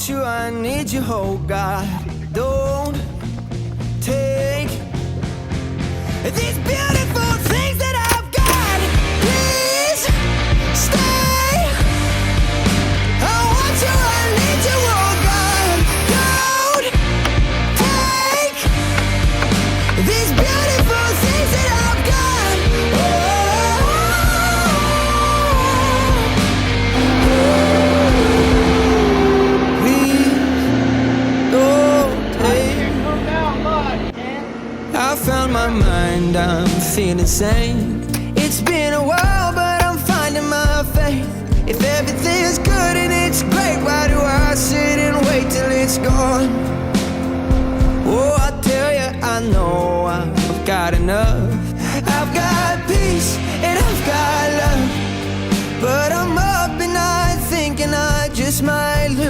want you, I need you, oh God. Don't take these beautiful things that I've got. Please stay. I want you, I need you, oh God. Don't take these beautiful things that I've got. I found my mind, I'm feeling sane. It's been a while, but I'm finding my faith. If everything's good and it's great, why do I sit and wait till it's gone? Oh, I tell you, I know I've got enough. I've got peace and I've got love, but I'm up at night thinking I just might